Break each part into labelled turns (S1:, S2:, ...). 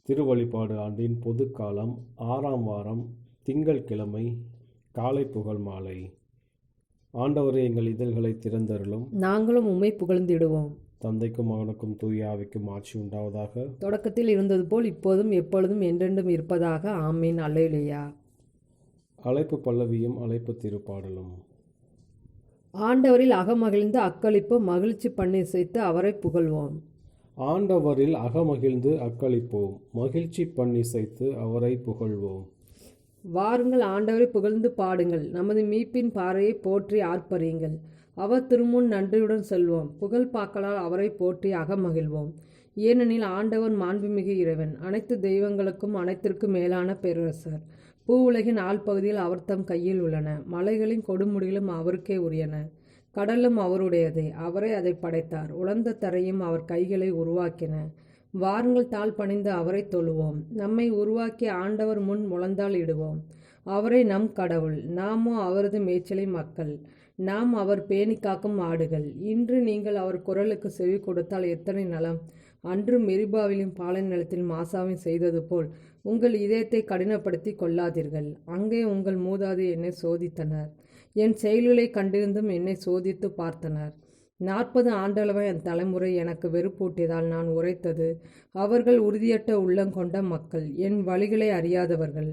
S1: திருவழிபாடு ஆண்டின் பொதுக்காலம் 6ஆம் வாரம் திங்கட்கிழமை காலை புகழ் மாலை. ஆண்டவரே, எங்கள் இதழ்களைத் திறந்தருளும்,
S2: நாங்களும் உம்மை புகழ்ந்திடுவோம்.
S1: தந்தைக்கும் மகனுக்கும் தூய ஆவிக்கும் ஆட்சி உண்டாவதாக.
S2: தொடக்கத்தில் இருந்தது போல் இப்போதும் எப்பொழுதும் என்றென்றும் இருப்பதாக. ஆமீன். அல்லேலூயா.
S1: அழைப்பு பல்லவியும் அழைப்பு திருப்பாடலும்.
S2: ஆண்டவரில் அகமகிழ்ந்து அக்களிப்பு மகிழ்ச்சி பண்ணிசைத்து அவரை புகழ்வோம்.
S1: ஆண்டவரில் அகமகிழ்ந்து அக்களிப்போம், மகிழ்ச்சி பண்ணிசைத்து அவரை புகழ்வோம்.
S2: வாருங்கள், ஆண்டவரை புகழ்ந்து பாடுங்கள், நமது மீட்பின் பாறையை போற்றி ஆர்ப்பரியுங்கள். அவர் திருமுன் நன்றியுடன் செல்வோம், புகழ் பாக்களால் அவரை போற்றி அகமகிழ்வோம். ஏனெனில் ஆண்டவர் மாண்புமிகு இறைவன், அனைத்து தெய்வங்களுக்கும் அனைத்திற்கும் மேலான பேரரசர். பூ உலகின் ஆழ்பகுதியில் அவர் தம் கையில் உள்ளன, மலைகளின் கொடுமுடிகளும் அவருக்கே உரியன. கடலும் அவருடையதே, அவரே அதை படைத்தார். உலர்ந்த தரையும் அவர் கைகளை உருவாக்கின. வாருங்கள், தாழ் பணிந்து அவரை தொழுவோம், நம்மை உருவாக்கிய ஆண்டவர் முன் முழந்தாள் இடுவோம். அவரே நம் கடவுள், நாமோ அவரது மேய்ச்சலை மக்கள், நாம் அவர் பேணி காக்கும் ஆடுகள். இன்று நீங்கள் அவர் குரலுக்கு செவி கொடுத்தால் எத்தனை நலம். அன்று மெரிபாவிலும் பாலை நிலத்தில் மாசாவின் செய்தது போல் உங்கள் இதயத்தை கடினப்படுத்தி கொள்ளாதீர்கள். அங்கே உங்கள் மூதாதை என்னை சோதித்தனர், என் செயல்களை கண்டிருந்தும் என்னை சோதித்து பார்த்தனர். 40 ஆண்டளவை என் தலைமுறை எனக்கு வெறுப்பூட்டியதால் நான் உரைத்தது, அவர்கள் உறுதியற்ற உள்ளங்கொண்ட மக்கள், என் வழிகளை அறியாதவர்கள்.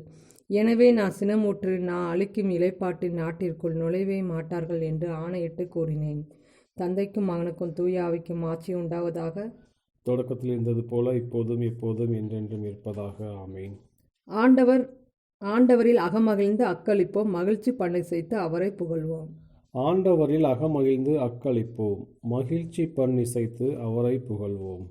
S2: எனவே நான் சினமுற்று, நான் அழிக்கும் இலைப்பாட்டின் நாட்டிற்குள் நுழைவே மாட்டார்கள் என்று ஆணையிட்டு கூறினேன். தந்தைக்கும் மகனுக்கும் தூய ஆவிக்கும் ஆட்சி உண்டாவதாக.
S1: தொடக்கத்தில் இருந்தது போல இப்போதும் எப்போதும் என்றென்றும் இருப்பதாக. ஆமீன்.
S2: ஆண்டவரில் அகமகிழ்ந்து அக்களிப்போம், மகிழ்ச்சி பண்ணிசைத்து அவரை புகழ்வோம்.
S1: ஆண்டவரில் அகமகிழ்ந்து அக்களிப்போம், மகிழ்ச்சி பண்ணிசைத்து அவரை புகழ்வோம்.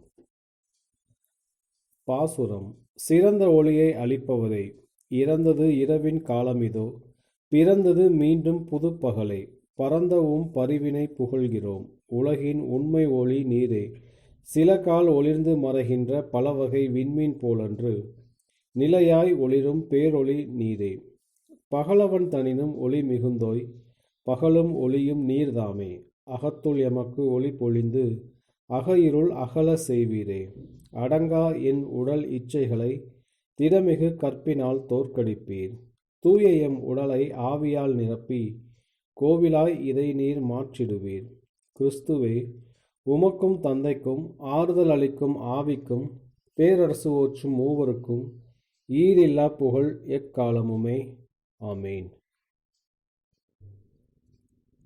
S1: பாசுரம். சிறந்த ஒளியை அளிப்பவரே, இறந்தது இரவின் காலமிதோ, பிறந்தது மீண்டும் புதுப்பகலே. பரந்தவும் பரிவினை புகழ்கிறோம், உலகின் உண்மை ஒளி நீரே. சில கால் ஒளிர்ந்து மறைகின்ற பலவகை விண்மீன் போலன்று, நிலையாய் ஒளிரும் பேரொளி நீரே. பகலவன் தனினும் ஒளி மிகுந்தோய், பகலும் ஒளியும் நீர்தாமே. அகத்துள் எமக்கு ஒளி பொழிந்து, அக இருள் அகல செய்வீரே. அடங்கா என் உடல் இச்சைகளை திறமிகு கற்பினால் தோற்கடிப்பீர். தூய எம் உடலை ஆவியால் நிரப்பி, கோவிலாய் இதை நீர் மாற்றிடுவீர். கிறிஸ்துவே, உமக்கும் தந்தைக்கும் ஆறுதல் அளிக்கும் ஆவிக்கும் பேரரசு ஓற்றும் மூவருக்கும் ஈரில்லா புகழ் எக்காலமுமே. ஆமேன்.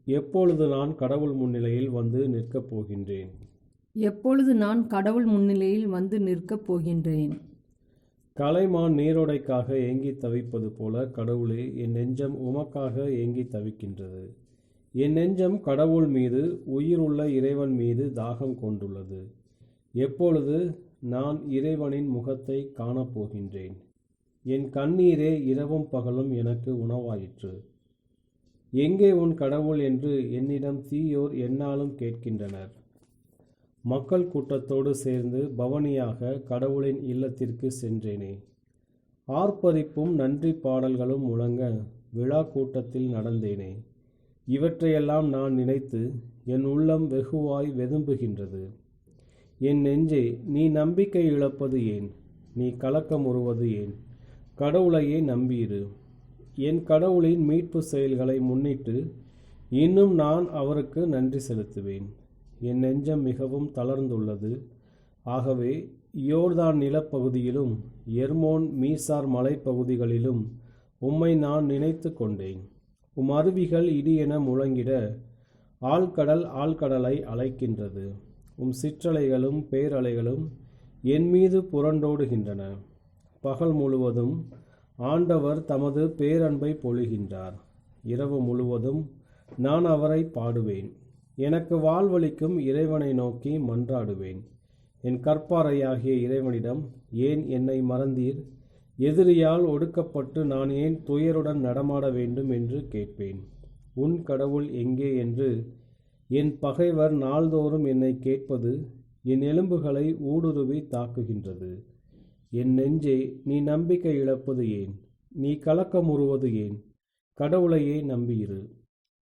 S1: எப்பொழுது நான் கடவுள் முன்னிலையில் வந்து நிற்கப் போகின்றேன்.
S2: எப்பொழுது நான் கடவுள் முன்னிலையில் வந்து நிற்கப் போகின்றேன்.
S1: கலைமான் நீரோடைக்காக ஏங்கி தவிப்பது போல கடவுளே, என் நெஞ்சம் உமக்காக ஏங்கி தவிக்கின்றது. என் நெஞ்சம் கடவுள் மீது, உயிருள்ள இறைவன் மீது தாகம் கொண்டுள்ளது. எப்பொழுது நான் இறைவனின் முகத்தை காணப்போகின்றேன். என் கண்ணீரே இரவும் பகலும் எனக்கு உணவாயிற்று. எங்கே உன் கடவுள் என்று என்னிடம் தீயோர் எந்நாளும் கேட்கின்றனர். மக்கள் கூட்டத்தோடு சேர்ந்து பவனியாக கடவுளின் இல்லத்திற்கு சென்றேனே. ஆர்ப்பரிப்பும் நன்றி பாடல்களும் முழங்க விழா கூட்டத்தில் நடந்தேனே. இவற்றையெல்லாம் நான் நினைத்து என் உள்ளம் வெகுவாய் வெதும்புகின்றது. என் நெஞ்சே, நீ நம்பிக்கை இழப்பது ஏன்? நீ கலக்கமுறுவது ஏன்? கடவுளையே நம்பியிரு. என் கடவுளின் மீட்பு செயல்களை முன்னிட்டு இன்னும் நான் அவருக்கு நன்றி செலுத்துவேன். என் நெஞ்சம் மிகவும் தளர்ந்துள்ளது. ஆகவே யோர்தான் நிலப்பகுதியிலும் எர்மோன் மீசார் மலைப்பகுதிகளிலும் உம்மை நான் நினைத்து கொண்டேன். உம் அருவிகள் இடியென முழங்கிட ஆழ்கடலை அழைக்கின்றது. உம் சிற்றலைகளும் பேரலைகளும் என் மீது புரண்டோடுகின்றன. பகல் முழுவதும் ஆண்டவர் தமது பேரன்பை பொழிகின்றார். இரவு முழுவதும் நான் அவரை பாடுவேன். எனக்கு வாழ்வளிக்கும் இறைவனை நோக்கி மன்றாடுவேன். என் கற்பாறையாகிய இறைவனிடம், ஏன் என்னை மறந்தீர்? எதிரியால் ஒடுக்கப்பட்டு நான் ஏன் துயருடன் நடமாட வேண்டும் என்று கேட்பேன். உன் கடவுள் எங்கே என்று என் பகைவர் நாள்தோறும் என்னை கேட்பது என் எலும்புகளை ஊடுருவி தாக்குகின்றது. என் நெஞ்சே, நீ நம்பிக்கை இழப்பது ஏன்? நீ கலக்கமுறுவது ஏன்? கடவுளையே நம்பியிரு.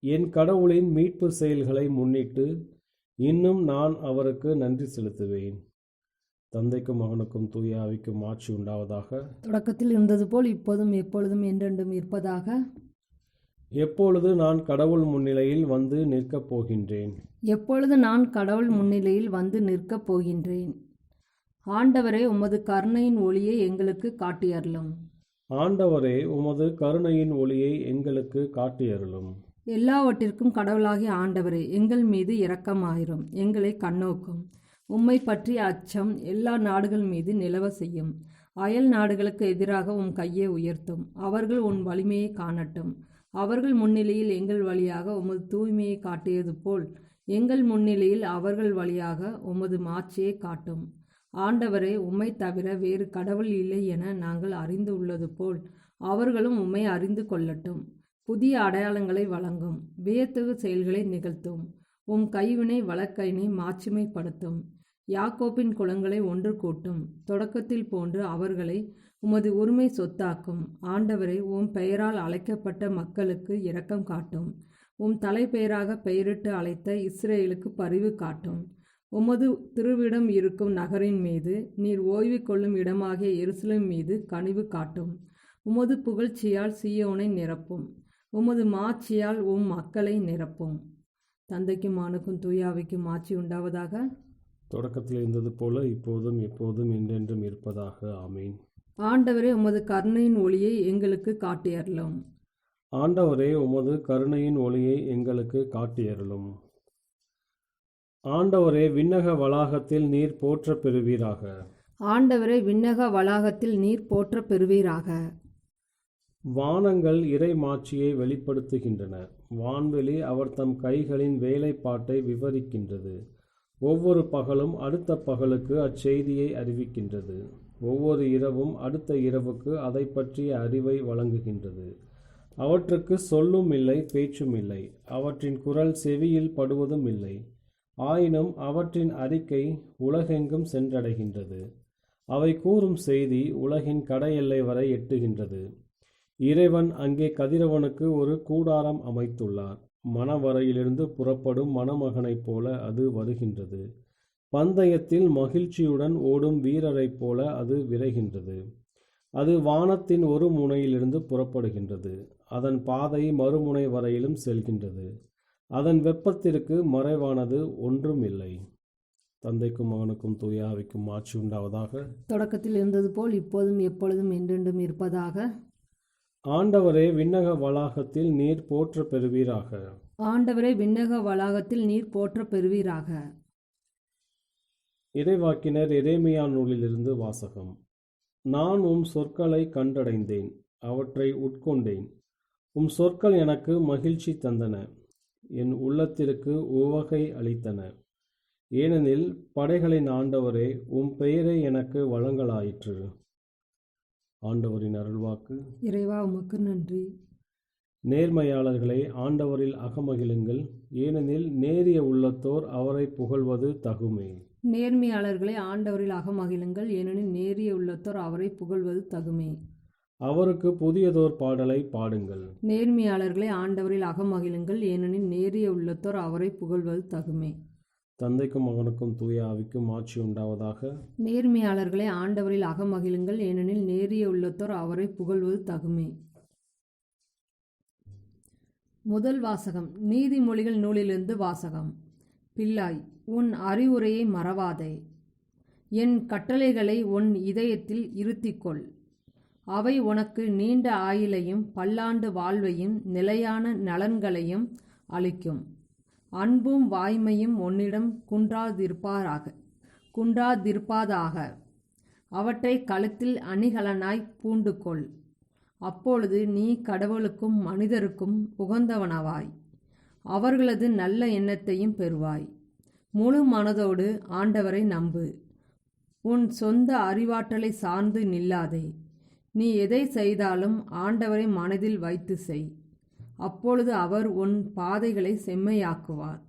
S1: என் கடவுளின் மீட்பு செயல்களை முன்னிட்டு இன்னும் நான் அவருக்கு நன்றி செலுத்துவேன். தந்தைக்கும் மகனுக்கும் தூய ஆவிக்கும் ஆட்சி உண்டாவதாக.
S2: தொடக்கத்தில் இருந்தது போல் இப்போதும் எப்பொழுதும் என்றென்றும் இருப்பதாக.
S1: எப்பொழுது நான் கடவுள் முன்னிலையில் வந்து நிற்கப் போகின்றேன்.
S2: எப்பொழுது நான் கடவுள் முன்னிலையில் வந்து நிற்கப் போகின்றேன். ஆண்டவரே, உமது கருணையின் ஒளியை எங்களுக்கு காட்டியருளும்.
S1: ஆண்டவரே, உமது கருணையின் ஒளியை எங்களுக்கு காட்டியருளும்.
S2: எல்லாவற்றிற்கும் கடவுளாகிய ஆண்டவரே, எங்கள் மீது இரக்கமாயிரும். எங்களை கண்ணோக்கும். உம்மை பற்றிய அச்சம் எல்லா நாடுகள் மீது நிலவ செய்யும். அயல் நாடுகளுக்கு எதிராக உம் கையை உயர்த்தும். அவர்கள் உன் வலிமையை காணட்டும். அவர்கள் முன்னிலையில் எங்கள் வழியாக உமது தூய்மையை காட்டியது போல் எங்கள் முன்னிலையில் அவர்கள் வழியாக உமது மாட்சியை காட்டும். ஆண்டவரே, உம்மை தவிர வேறு கடவுள் இல்லை என நாங்கள் அறிந்து உள்ளது போல் அவர்களும் உம்மை அறிந்து கொள்ளட்டும். புதிய அடையாளங்களை வழங்கும். வியத்தகு செயல்களை நிகழ்த்தும். உம் கைவினை வழக்கையினை மாட்சிமைப்படுத்தும். யாக்கோப்பின் குலங்களை ஒன்று கூட்டும். தொடக்கத்தில் போன்று அவர்களை உமது உரிமை சொத்தாக்கும். ஆண்டவரே, உம் பெயரால் அழைக்கப்பட்ட மக்களுக்கு இரக்கம் காட்டும். உம் தலைப்பெயராக பெயரிட்டு அழைத்த இஸ்ரேலுக்கு பரிவு காட்டும். உமது திருவிடம் இருக்கும் நகரின் மீது, நீர் ஓய்வு கொள்ளும் இடமாகிய எருசலேம் மீது கனிவு காட்டும். உமது புகழ்ச்சியால் சீயோனை நிரப்பும். உமது மாட்சியால் உம் மக்களை நிரப்பும். தந்தைக்கும் மகனுக்கும் தூய ஆவிக்கும் ஆட்சி உண்டாவதாக.
S1: தொடக்கத்தில் இருந்தது போல இப்போதும் எப்போதும் என்றென்றும் இருப்பதாக. ஆமீன்.
S2: ஆண்டவரே, உமது கருணையின் ஒளியை எங்களுக்கு காட்டியருளும்.
S1: ஆண்டவரே, உமது கருணையின் ஒளியை எங்களுக்கு காட்டியருளும். ஆண்டவரே, விண்ணக வளாகத்தில் நீர் போற்ற பெறுவீராக.
S2: ஆண்டவரே, விண்ணக வளாகத்தில் நீர் போற்ற பெறுவீராக.
S1: வானங்கள் இறை மாட்சியை வெளிப்படுத்துகின்றன. வான்வெளி அவர் தம் கைகளின் வேலைப்பாட்டை விவரிக்கின்றது. ஒவ்வொரு பகலும் அடுத்த பகலுக்கு அச்செய்தியை அறிவிக்கின்றது. ஒவ்வொரு இரவும் அடுத்த இரவுக்கு அதை பற்றிய அறிவை வழங்குகின்றது. அவற்றுக்கு சொல்லும் இல்லை, பேச்சும் இல்லை. அவற்றின் குரல் செவியில் படுவதும் இல்லை. ஆயினும் அவற்றின் அறிக்கை உலகெங்கும் சென்றடைகின்றது. அவை கூறும் செய்தி உலகின் கடையெல்லை வரை எட்டுகின்றது. இறைவன் அங்கே கதிரவனுக்கு ஒரு கூடாரம் அமைத்துள்ளார். மணவரையிலிருந்து புறப்படும் மணமகனைப் போல அது வருகின்றது. பந்தயத்தில் மகிழ்ச்சியுடன் ஓடும் வீரரைப் போல அது விரைகின்றது. அது வானத்தின் ஒரு முனையிலிருந்து புறப்படுகின்றது. அதன் பாதை மறுமுனை வரையிலும் செல்கின்றது. அதன் வெப்பத்திற்கு மறைவானது ஒன்றும் இல்லை. தந்தைக்கும் மகனுக்கும் தூய ஆவிக்கும் ஆட்சி உண்டாவதாக.
S2: தொடக்கத்தில் இருந்தது போல் இப்போதும் எப்பொழுதும் என்றென்றும் இருப்பதாக.
S1: ஆண்டவரே, விண்ணக வளாகத்தில் நீர் போற்ற பெறுவீராக.
S2: ஆண்டவரே, விண்ணக வளாகத்தில் நீர் போற்ற பெறுவீராக.
S1: இறைவாக்கினர் எரேமியா நூலிலிருந்து வாசகம். நான் உம் சொற்களை கண்டடைந்தேன், அவற்றை உட்கொண்டேன். உம் சொற்கள் எனக்கு மகிழ்ச்சி தந்தன, என் உள்ளத்திற்கு உவகை அளித்தன. ஏனெனில் படைகளின் ஆண்டவரே, உம் பெயரே எனக்கு வழங்கலாயிற்று. ஆண்டவரின் அருள்வாக்கு.
S2: இறைவா, உமக்கு நன்றி.
S1: நேர்மையாளர்களை ஆண்டவரில் அகமகிழுங்கள், ஏனெனில் நேரிய உள்ளத்தோர் அவரை புகழ்வது தகுமே.
S2: நேர்மையாளர்களை ஆண்டவரில் அகமகிழுங்கள், ஏனெனில் நேரிய உள்ளத்தோர் அவரை புகழ்வது தகுமே.
S1: அவருக்கு புதியதோர் பாடலை பாடுங்கள்.
S2: நேர்மையாளர்களை ஆண்டவரில் அகமகிழுங்கள், ஏனெனில் நேரிய உள்ளத்தோர் அவரை புகழ்வது தகுமே.
S1: தந்தைக்கும் மகனுக்கும் தூய ஆவிக்கும் ஆட்சி உண்டாவதாக.
S2: நேர்மையாளர்களை ஆண்டவரில் அகமகிழுங்கள், ஏனெனில் நேரிய உள்ளத்தோர் அவரை புகழ்வது தகுமே. முதல் வாசகம். நீதிமொழிகள் நூலிலிருந்து வாசகம். பிள்ளாய், உன் அறிவுரையை மறவாதே. என் கட்டளைகளை உன் இதயத்தில் இருத்திக்கொள். அவை உனக்கு நீண்ட ஆயுளையும் பல்லாண்டு வாழ்வையும் நிலையான நலன்களையும் அளிக்கும். அன்பும் வாய்மையும் உன்னிடம் குன்றாதிருப்பாதாக. அவற்றை கழுத்தில் அணிகலனாய் பூண்டுகொள். அப்பொழுது நீ கடவுளுக்கும் மனிதருக்கும் உகந்தவனவாய், அவர்களது நல்ல எண்ணத்தையும் பெறுவாய். முழு மனதோடு ஆண்டவரை நம்பு. உன் சொந்த அறிவாற்றலை சார்ந்து நில்லாதே. நீ எதை செய்தாலும் ஆண்டவரை மனதில் வைத்து செய். அப்பொழுது அவர் உன் பாதைகளை செம்மையாக்குவார்.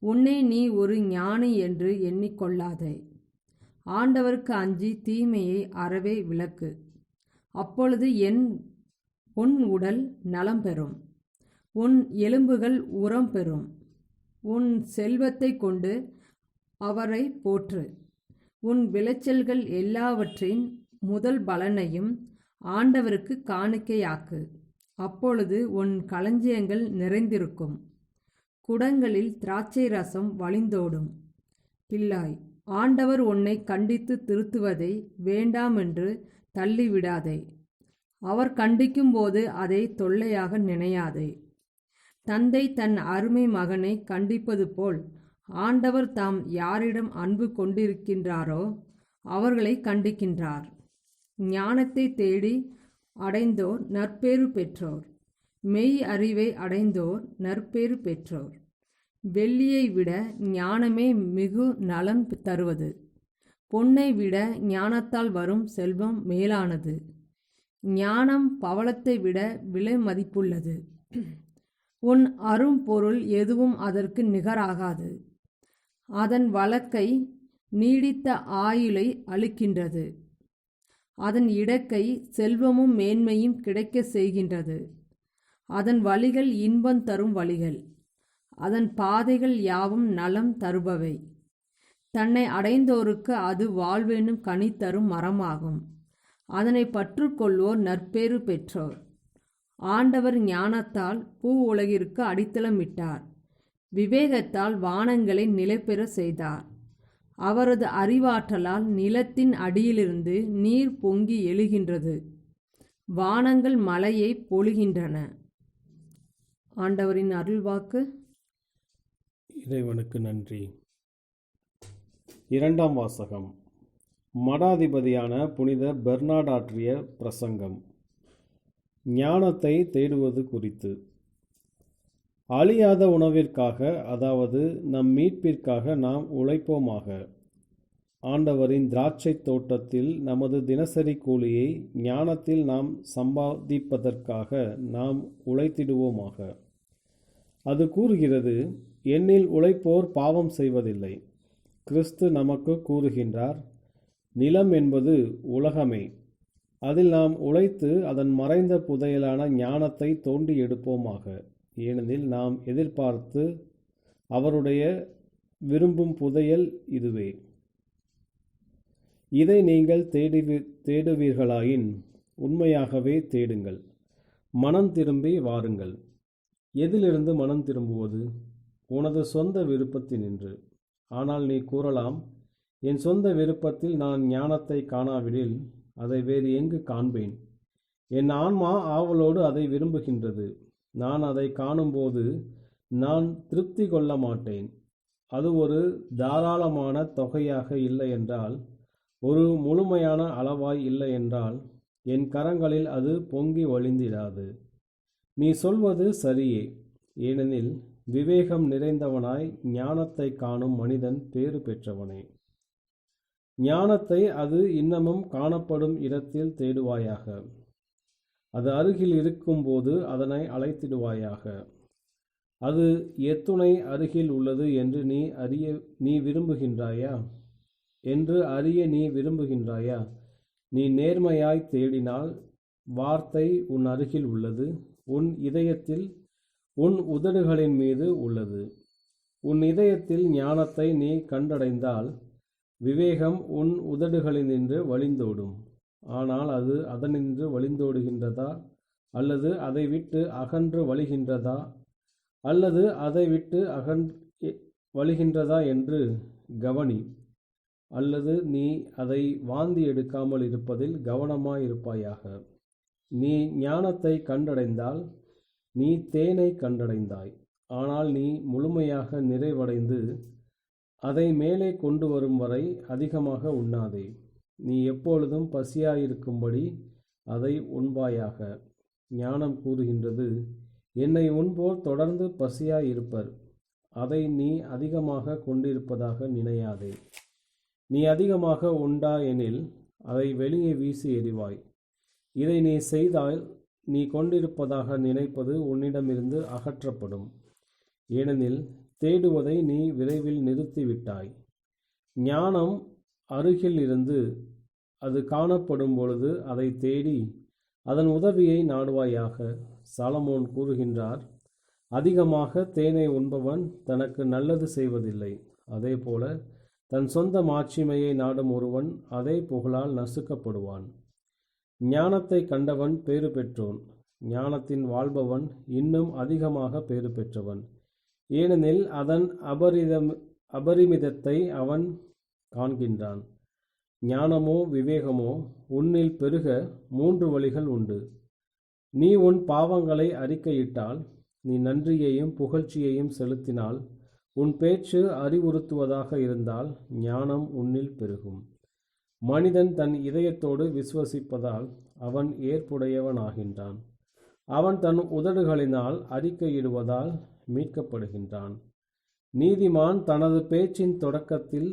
S2: உன்னை நீ ஒரு ஞானி என்று எண்ணிக்கொள்ளாதே. ஆண்டவருக்கு அஞ்சி தீமையை அறவே விலக்கு. அப்பொழுது உன் உடல் நலம் பெறும், உன் எலும்புகள் உரம் பெறும். உன் செல்வத்தை கொண்டு அவரை போற்று. உன் விளைச்சல்கள் எல்லாவற்றின் முதல் பலனையும் ஆண்டவருக்கு காணிக்கையாக்கு. அப்பொழுது உன் களஞ்சியங்கள் நிறைந்திருக்கும், குடங்களில் திராட்சை ரசம் வழிந்தோடும். பிள்ளாய், ஆண்டவர் உன்னை கண்டித்து திருத்துவதை வேண்டாமென்று தள்ளிவிடாதே. அவர் கண்டிக்கும்போது அதை தொல்லையாக நினையாதே. தந்தை தன் அருமை மகனை கண்டிப்பது போல் ஆண்டவர் தாம் யாரிடம் அன்பு கொண்டிருக்கின்றாரோ அவர்களை கண்டிக்கின்றார். ஞானத்தை தேடி அடைந்தோர் நற்பேறு பெற்றோர். மெய் அறிவை அடைந்தோர் நற்பேறு பெற்றோர். வெள்ளியை விட ஞானமே மிகு நலம் தருவது. பொன்னை விட ஞானத்தால் வரும் செல்வம் மேலானது. ஞானம் பவளத்தை விட விலை மதிப்புள்ளது. உன் அரும்பொருள் எதுவும் அதற்கு நிகராகாது. அதன் வழக்கை நீடித்த ஆயுளை அளிக்கின்றது. அதன் இடக்கை செல்வமும் மேன்மையும் கிடைக்க செய்கின்றது. அதன் வழிகள் இன்பம் தரும் வழிகள். அதன் பாதைகள் யாவும் நலம் தருபவை. தன்னை அடைந்தோருக்கு அது வாழ்வெனும் கனி தரும் மரமாகும். அதனை பற்றுக்கொள்வோர் நற்பேறு பெற்றோர். ஆண்டவர் ஞானத்தால் பூ உலகிற்கு அடித்தளமிட்டார். விவேகத்தால் வானங்களை நிலைபெற செய்தார். அவரது அறிவாற்றலால் நிலத்தின் அடியிலிருந்து நீர் பொங்கி எழுகின்றது. வானங்கள் மழையை பொழிகின்றன. ஆண்டவரின் அருள்வாக்கு.
S1: இறைவனுக்கு நன்றி. இரண்டாம் வாசகம். மடாதிபதியான புனித பெர்னார்ட் ஆற்றிய பிரசங்கம். ஞானத்தை தேடுவது குறித்து. அழியாத உணவிற்காக, அதாவது நம் மீட்பிற்காக நாம் உழைப்போமாக. ஆண்டவரின் திராட்சை தோட்டத்தில் நமது தினசரி கூலியை ஞானத்தில் நாம் சம்பாதிப்பதற்காக நாம் உழைத்திடுவோமாக. அது கூறுகிறது, என்னில் உழைப்போர் பாவம் செய்வதில்லை. கிறிஸ்து நமக்கு கூறுகின்றார், நிலம் என்பது உலகமே. அதில் நாம் உழைத்து அதன் மறைந்த புதையலான ஞானத்தை தோண்டி எடுப்போமாக. ஏனெனில் நாம் எதிர்பார்த்து அவருடைய விரும்பும் புதையல் இதுவே. இதை நீங்கள் தேடுவீர்களாயின் உண்மையாகவே தேடுங்கள். மனம் திரும்பி வாருங்கள். எதிலிருந்து மனம் திரும்புவது? உனது சொந்த விருப்பத்தினின்று. ஆனால் நீ கூறலாம், என் சொந்த விருப்பத்தில் நான் ஞானத்தை காணாவிடில் அதை வேறு எங்கு காண்பேன்? என் ஆன்மா ஆவலோடு அதை விரும்புகின்றது. நான் அதை காணும்போது நான் திருப்தி கொள்ள மாட்டேன். அது ஒரு தாராளமான தொகையாக இல்லை என்றால், ஒரு முழுமையான அளவாய் இல்லை என்றால், என் கரங்களில் அது பொங்கி வழிந்திடாது. நீ சொல்வது சரியே. ஏனெனில் விவேகம் நிறைந்தவனாய் ஞானத்தை காணும் மனிதன் பேறு பெற்றவனே. ஞானத்தை அது இன்னமும் காணப்படும் இடத்தில் தேடுவாயாக. அது அருகில் இருக்கும்போது அதனை அழைத்திடுவாயாக. அது எத்துணை அருகில் உள்ளது என்று நீ விரும்புகின்றாயா? நீ நேர்மையாய் தேடினால் வார்த்தை உன் அருகில் உள்ளது, உன் இதயத்தில், உன் உதடுகளின் மீது உள்ளது. உன் இதயத்தில் ஞானத்தை நீ கண்டடைந்தால் விவேகம் உன் உதடுகளினின்று வழிந்தோடும். ஆனால் அது அதனின்று வழிந்தோடுகின்றதா, அல்லது அதை விட்டு அகன்று வழிகின்றதா, அல்லது அதை விட்டு வழிகின்றதா என்று கவனி. அல்லது நீ அதை வாந்தி எடுக்காமல் இருப்பதில் கவனமாயிருப்பாயாக. நீ ஞானத்தை கண்டடைந்தால் நீ தேனை கண்டடைந்தாய். ஆனால் நீ முழுமையாக நிறைவடைந்து அதை மேலே கொண்டு வரும் வரை அதிகமாக உண்ணாதே. நீ எப்பொழுதும் பசியாயிருக்கும்படி அதை உண்பாயாக. ஞானம் கூறுகின்றது, என்னை உண்போர் தொடர்ந்து பசியாயிருப்பர். அதை நீ அதிகமாக கொண்டிருப்பதாக நினையாதே. நீ அதிகமாக உண்டா எனில் அதை வெளியே வீசி எறிவாய். இதை நீ செய்தால் நீ கொண்டிருப்பதாக நினைப்பது உன்னிடமிருந்து அகற்றப்படும். ஏனெனில் தேடுவதை நீ விரைவில் நிறுத்திவிட்டாய். ஞானம் அருகில் இருந்து அது காணப்படும் பொழுது அதை தேடி அதன் உதவியை நாடுவாயாக. சாலமோன் கூறுகின்றார், அதிகமாக தேனை உண்பவன் தனக்கு நல்லது செய்வதில்லை. அதேபோல தன் சொந்த மாட்சிமையை நாடும் ஒருவன் அதே புகழால் நசுக்கப்படுவான். ஞானத்தை கண்டவன் பேறு பெற்றோன். ஞானத்தின் வாழ்பவன் இன்னும் அதிகமாக பேறு பெற்றவன். ஏனெனில் அதன் அபரிமிதத்தை அவன் காண்கின்றான். ஞானமோ விவேகமோ உன்னில் பெருக 3 வழிகள் உண்டு. நீ உன் பாவங்களை அறிக்கையிட்டால், நீ நன்றியையும் புகழ்ச்சியையும் செலுத்தினால், உன் பேச்சு அறிவுறுத்துவதாக இருந்தால் ஞானம் உன்னில் பெருகும். மனிதன் தன் இதயத்தோடு விசுவசிப்பதால் அவன் ஏற்புடையவனாகின்றான். அவன் தன் உதடுகளினால் அறிக்கையிடுவதால் மீட்கப்படுகின்றான். நீதிமான் தனது பேச்சின் தொடக்கத்தில்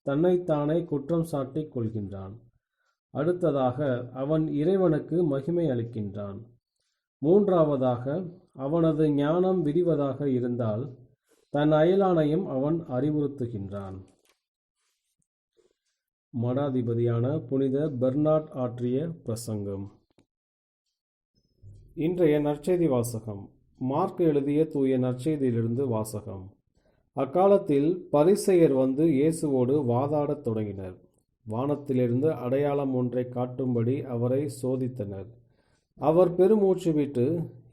S1: தன்னைத்தானே குற்றம் சாட்டிக் கொள்கின்றான். அடுத்ததாக அவன் இறைவனுக்கு மகிமை அளிக்கின்றான். மூன்றாவதாக அவனது ஞானம் விரிவதாக இருந்தால் தன் அயலானையும் அவன் அறிவுறுத்துகின்றான். மடாதிபதியான புனித பெர்னார்ட் ஆற்றிய பிரசங்கம். இன்றைய நற்செய்தி வாசகம். மார்க் எழுதிய தூய நற்செய்தியிலிருந்து வாசகம். அக்காலத்தில் பரிசேயர் வந்து இயேசுவோடு வாதாடத் தொடங்கினர். வானத்திலிருந்து அடையாளம் ஒன்றை காட்டும்படி அவரை சோதித்தனர். அவர் பெருமூச்சு விட்டு,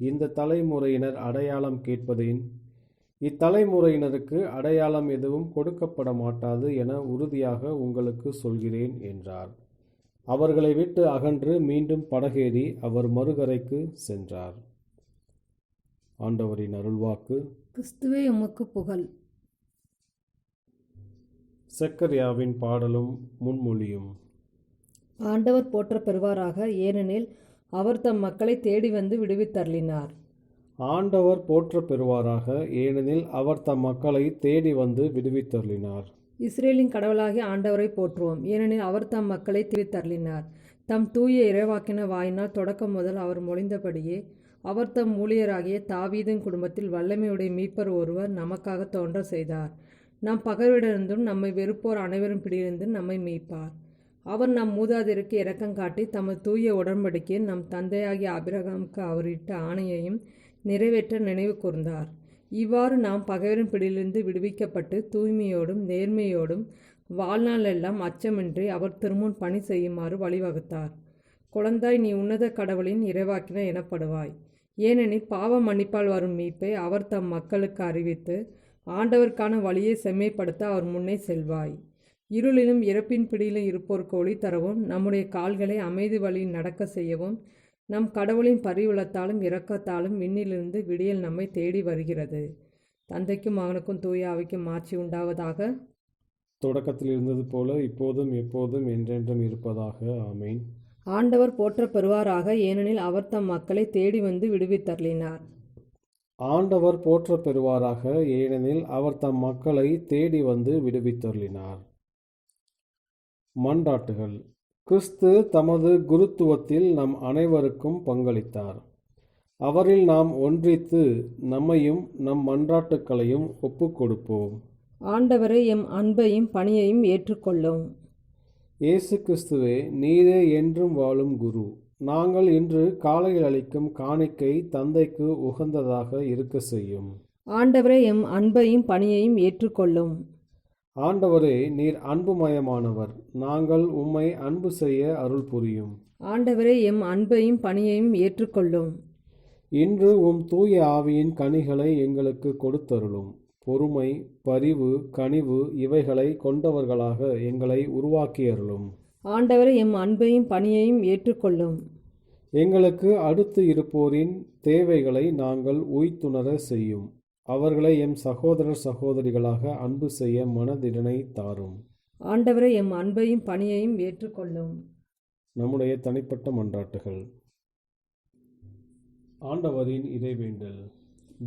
S1: இந்த தலைமுறையினர் அடையாளம் கேட்பதேன்? இத்தலைமுறையினருக்கு அடையாளம் எதுவும் கொடுக்கப்பட மாட்டாது என உறுதியாக உங்களுக்கு சொல்கிறேன் என்றார். அவர்களை விட்டு அகன்று மீண்டும் படகேறி அவர் மறுகரைக்கு சென்றார். ஆண்டவரின் அருள்வாக்கு.
S2: கிறிஸ்துவே உமக்கு புகழ்.
S1: செக்கரியாவின் பாடலும் முன்மொழியும்.
S2: ஆண்டவர் போற்ற பெறுவாராக, ஏனெனில் அவர் தம் மக்களை தேடி வந்து விடுவித்தருளினார்.
S1: ஆண்டவர் போற்ற பெறுவாராக, ஏனெனில் அவர் தம் மக்களை தேடி வந்து விடுவித்தருளினார்.
S2: இஸ்ரேலின் கடவுளாகிய ஆண்டவரை போற்றுவோம், ஏனெனில் அவர் தம் மக்களை விடுவித்தருளினார். தம் தூய இறைவாக்கின வாயினால் தொடக்கம் முதல் அவர் மொழிந்தபடியே அவர் தம் ஊழியராகிய தாவீதின் குடும்பத்தில் வல்லமையுடைய மீட்பர் ஒருவர் நமக்காக தோன்ற செய்தார். நம் பகைவரிடமிருந்தும் நம்மை வெறுப்போர் அனைவரும் பிடியிலிருந்தும் நம்மை மீட்பார். அவர் நம் மூதாதையருக்கு இரக்கம் காட்டி தமது தூய உடன்படிக்கையில் நம் தந்தையாகிய ஆபிரகாமுக்கு அவர் இட்ட ஆணையையும் நிறைவேற்ற நினைவு கூர்ந்தார். இவ்வாறு நாம் பகைவரின் பிடியிலிருந்து விடுவிக்கப்பட்டு தூய்மையோடும் நேர்மையோடும் வாழ்நாளெல்லாம் அச்சமின்றி அவர் திருமுன் பணி செய்யுமாறு வழிவகுத்தார். குழந்தாய், நீ உன்னத கடவுளின் இறைவாக்கினர் எனப்படுவாய், ஏனெனில் பாவ மன்னிப்பால் வரும் மீட்பை அவர் தம் மக்களுக்கு அறிவித்து ஆண்டவருக்கான வழியை செம்மைப்படுத்த அவர் முன்னே செல்வாய். இருளிலும் இறப்பின் பிடியிலும் இருப்போருக்கு ஒளி தரவும், நம்முடைய கால்களை அமைதி வழியில் நடக்க செய்யவும், நம் கடவுளின் பரிவுளத்தாலும் இரக்கத்தாலும் விண்ணிலிருந்து விடியல் நம்மை தேடி வருகிறது. தந்தைக்கும் மகனுக்கும் தூய ஆவிக்கும் மாட்சி உண்டாவதாக.
S1: தொடக்கத்தில் இருந்தது போல இப்போதும் எப்போதும் என்றென்றும் இருப்பதாக. ஆமேன்.
S2: ஆண்டவர் போற்ற பெறுவாராக, ஏனெனில் அவர் தம் மக்களை தேடி வந்து விடுவித்தருளினார்.
S1: ஆண்டவர் போற்ற பெறுவாராக, ஏனெனில் அவர் தம் மக்களை தேடி வந்து விடுவித்தருளினார். மன்றாட்டுகள். கிறிஸ்து தமது குருத்துவத்தில் நம் அனைவருக்கும் பங்களித்தார். அவரில் நாம் ஒன்றித்து நம்மையும் நம் மன்றாட்டுக்களையும் ஒப்புக் கொடுப்போம்.
S2: ஆண்டவரே, எம் அன்பையும் பணியையும் ஏற்றுக்கொள்ளும்.
S1: இயேசு கிறிஸ்துவே, நீரே என்றும் வாழும் குரு. நாங்கள் இன்று காலையில் அளிக்கும் காணிக்கை தந்தைக்கு உகந்ததாக இருக்க செய்யும்.
S2: ஆண்டவரே, எம் அன்பையும் பணியையும் ஏற்றுக்கொள்ளும்.
S1: ஆண்டவரே, நீர் அன்புமயமானவர். நாங்கள் உம்மை அன்பு செய்ய அருள் புரியும்.
S2: ஆண்டவரே, எம் அன்பையும் பணியையும் ஏற்றுக்கொள்ளும்.
S1: இன்று உம் தூய ஆவியின் கனிகளை எங்களுக்கு கொடுத்தருளும். பொறுமை, பரிவு, கனிவு இவைகளை கொண்டவர்களாக எங்களை உருவாக்கியருளும்.
S2: ஆண்டவரே, எம் அன்பையும் பணியையும் ஏற்றுக்கொள்ளும்.
S1: எங்களுக்கு அடுத்து இருப்போரின் தேவைகளை நாங்கள் உய்த்துணர செய்யும். அவர்களை எம் சகோதரர் சகோதரிகளாக அன்பு செய்ய மனதிடனை தாரும்.
S2: ஆண்டவரே, எம் அன்பையும் பணியையும் ஏற்றுக்கொள்ளும்.
S1: நம்முடைய தனிப்பட்ட மன்றாட்டுகள். ஆண்டவரின் இறைவேண்டல்.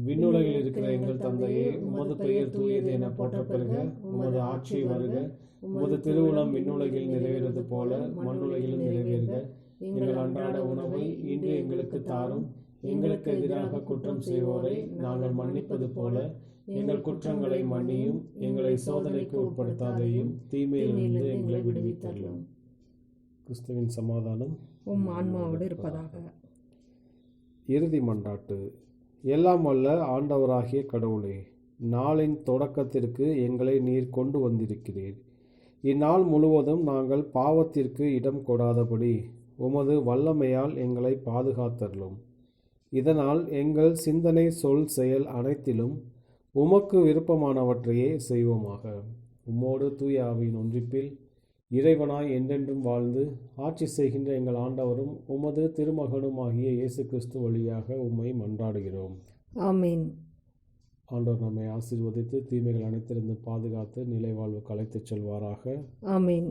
S1: விண்ணுலகில் இருக்கிற எங்கள் தந்தையே, உமது பெயர் தூயது என போற்றப் பெறுக. உமது ஆட்சி வருக. உமது திருவுளம் விண்ணுலகில் நிறைவேறுவது போல மண்ணுலகிலும் நிறைவேறுக. எங்கள் அன்றாட உணவை இன்று எங்களுக்கு தாரும். எங்களுக்கு எதிராக குற்றம் செய்வோரை நாங்கள் மன்னிப்பது போல எங்கள் குற்றங்களை மன்னியும். எங்களை சோதனைக்கு உட்படுத்தாதையும், தீமையிலிருந்து எங்களை விடுவித்தருளும். கிறிஸ்துவின் சமாதானம்
S2: உம் ஆன்மாவோடு இருப்பதாக.
S1: இறுதி மன்றாட்டு. எல்லாம் வல்ல ஆண்டவராகிய கடவுளே, நாளின் தொடக்கத்திற்கு எங்களை நீர் கொண்டு வந்திருக்கிறீர். இந்நாள் முழுவதும் நாங்கள் பாவத்திற்கு இடம் கொடாதபடி உமது வல்லமையால் எங்களை பாதுகாத்தருளும். இதனால் எங்கள் சிந்தனை, சொல், செயல் அனைத்திலும் உமக்கு விருப்பமானவற்றையே செய்வோமாக. உம்மோடு தூய ஆவியின் ஒன்றிப்பில் இறைவனாய் என்றென்றும் வாழ்ந்து ஆட்சி செய்கின்ற எங்கள் ஆண்டவரும் உமது திருமகனுமாகிய இயேசு கிறிஸ்து வழியாக உம்மை மன்றாடுகிறோம்.
S2: ஆமீன்.
S1: ஆண்டவர் நம்மை ஆசீர்வதித்து தீமைகள் அனைத்திலிருந்து பாதுகாத்து நிலை வாழ்வுக்கு அழைத்துச் செல்வாராக.
S2: ஆமீன்.